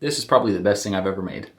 This is probably the best thing I've ever made.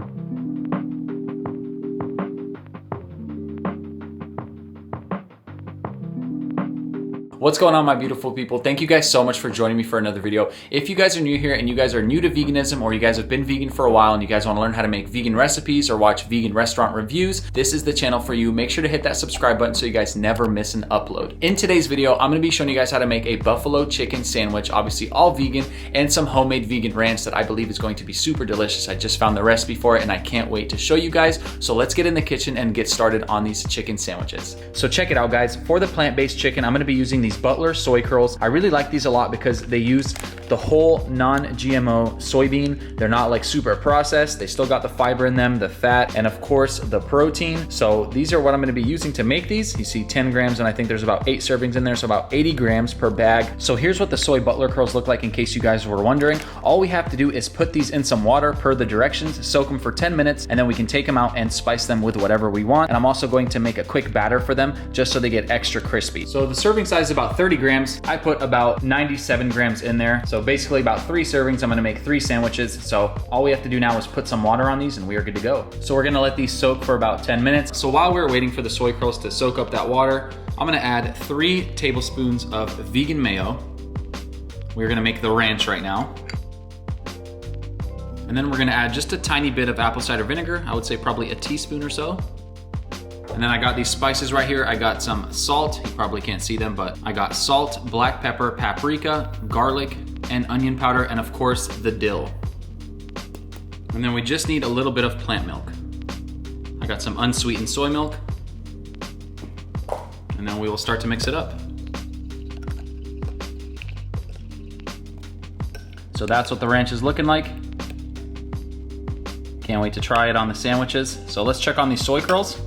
What's going on, my beautiful people? Thank you guys so much for joining me for another video. If you guys are new here and you guys are new to veganism, or you guys have been vegan for a while and you guys want to learn how to make vegan recipes or watch vegan restaurant reviews, this is the channel for you. Make sure to hit that subscribe button so you guys never miss an upload. In today's video, I'm going to be showing you guys how to make a buffalo chicken sandwich, obviously all vegan, and some homemade vegan ranch that I believe is going to be super delicious. I just found the recipe for it and I can't wait to show you guys. So let's get in the kitchen and get started on these chicken sandwiches. So check it out, guys. For the plant-based chicken, I'm going to be using these Butler soy curls. I really like these a lot because they use the whole non-GMO soybean. They're not like super processed. They still got the fiber in them, the fat, and of course the protein. So these are what I'm going to be using to make these. You see 10 grams and I think there's about 8 servings in there, so about 80 grams per bag. So here's what the soy Butler curls look like in case you guys were wondering. All we have to do is put these in some water per the directions, soak them for 10 minutes, and then we can take them out and spice them with whatever we want. And I'm also going to make a quick batter for them just so they get extra crispy. So the serving size is about 30 grams. I put about 97 grams in there. So basically about 3 servings. I'm gonna make 3 sandwiches. So all we have to do now is put some water on these and we are good to go. So we're gonna let these soak for about 10 minutes. So while we're waiting for the soy curls to soak up that water, I'm gonna add 3 tablespoons of vegan mayo. We're gonna make the ranch right now. And then we're gonna add just a tiny bit of apple cider vinegar. I would say probably a teaspoon or so. And then I got these spices right here. I got some salt, you probably can't see them, but I got salt, black pepper, paprika, garlic, and onion powder, and of course the dill. And then we just need a little bit of plant milk. I got some unsweetened soy milk. And then we will start to mix it up. So that's what the ranch is looking like. Can't wait to try it on the sandwiches. So let's check on these soy curls.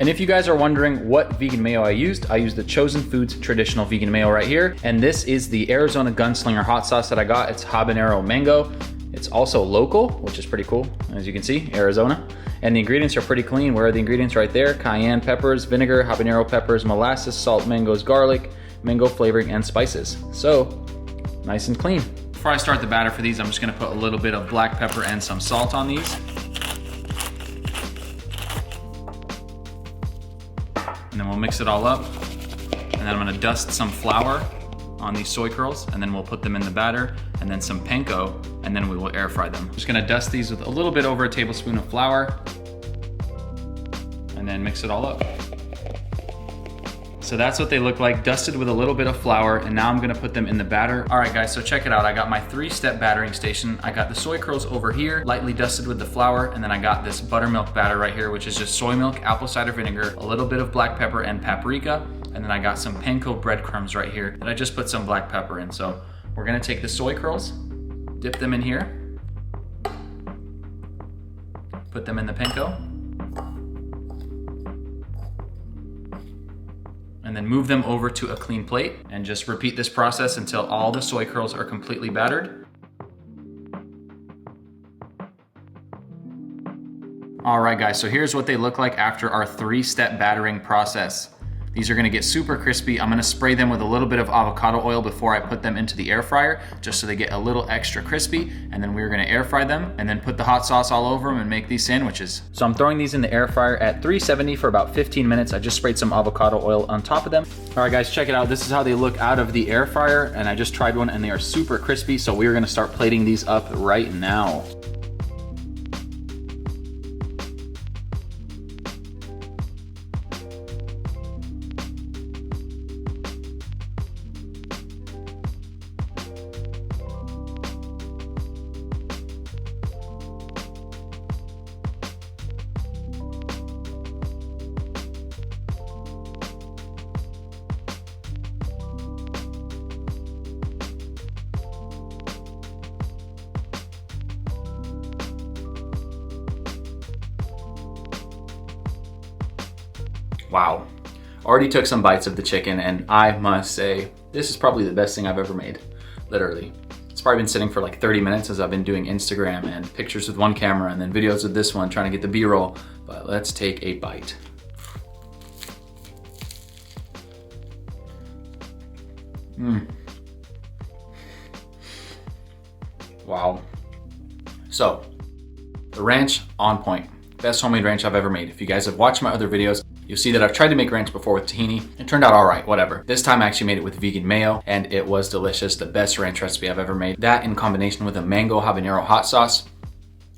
And if you guys are wondering what vegan mayo I used the Chosen Foods traditional vegan mayo right here. And this is the Arizona Gunslinger hot sauce that I got. It's habanero mango. It's also local, which is pretty cool. As you can see, Arizona. And the ingredients are pretty clean. Where are the ingredients right there? Cayenne peppers, vinegar, habanero peppers, molasses, salt, mangoes, garlic, mango flavoring, and spices. So nice and clean. Before I start the batter for these, I'm just gonna put a little bit of black pepper and some salt on these. And then we'll mix it all up. And then I'm gonna dust some flour on these soy curls, and then we'll put them in the batter, and then some panko, and then we will air fry them. I'm just gonna dust these with a little bit over a tablespoon of flour, and then mix it all up. So that's what they look like, dusted with a little bit of flour, and now I'm gonna put them in the batter. All right guys, so check it out. I got my 3-step battering station. I got the soy curls over here, lightly dusted with the flour, and then I got this buttermilk batter right here, which is just soy milk, apple cider vinegar, a little bit of black pepper and paprika, and then I got some panko breadcrumbs right here that I just put some black pepper in. So we're gonna take the soy curls, dip them in here, put them in the panko, and then move them over to a clean plate, and just repeat this process until all the soy curls are completely battered. All right guys, so here's what they look like after our 3-step battering process. These are gonna get super crispy. I'm gonna spray them with a little bit of avocado oil before I put them into the air fryer, just so they get a little extra crispy. And then we're gonna air fry them and then put the hot sauce all over them and make these sandwiches. So I'm throwing these in the air fryer at 370 for about 15 minutes. I just sprayed some avocado oil on top of them. All right guys, check it out. This is how they look out of the air fryer, and I just tried one and they are super crispy. So we're gonna start plating these up right now. Wow. Already took some bites of the chicken, and I must say, this is probably the best thing I've ever made, literally. It's probably been sitting for like 30 minutes as I've been doing Instagram and pictures with one camera and then videos with this one, trying to get the B-roll, but let's take a bite. Wow. So, the ranch, on point. Best homemade ranch I've ever made. If you guys have watched my other videos, you'll see that I've tried to make ranch before with tahini. It turned out all right, whatever. This time I actually made it with vegan mayo, and it was delicious. The best ranch recipe I've ever made. That in combination with a mango habanero hot sauce,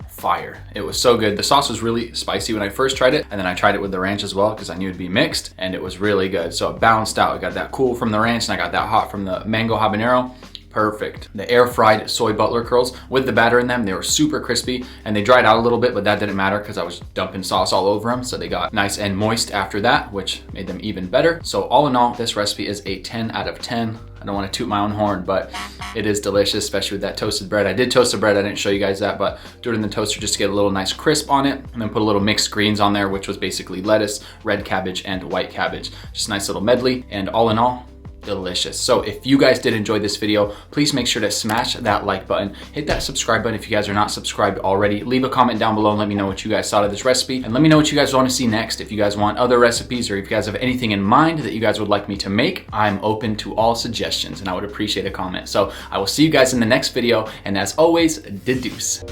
fire. It was so good. The sauce was really spicy when I first tried it, and then I tried it with the ranch as well because I knew it'd be mixed, and it was really good. So it balanced out. I got that cool from the ranch, and I got that hot from the mango habanero. Perfect. The air fried soy butler curls with the batter in them, they were super crispy and they dried out a little bit, but that didn't matter because I was dumping sauce all over them. So they got nice and moist after that, which made them even better. So all in all, this recipe is a 10 out of 10. I don't want to toot my own horn, but it is delicious, especially with that toasted bread. I did toast the bread, I didn't show you guys that, but do it in the toaster just to get a little nice crisp on it, and then put a little mixed greens on there, which was basically lettuce, red cabbage, and white cabbage. Just a nice little medley, and all in all, delicious. So if you guys did enjoy this video, please make sure to smash that like button, hit that subscribe button if you guys are not subscribed already, leave a comment down below and let me know what you guys thought of this recipe, and let me know what you guys want to see next. If you guys want other recipes, or if you guys have anything in mind that you guys would like me to make, I'm open to all suggestions and I would appreciate a comment. So I will see you guys in the next video, and as always, de deuce.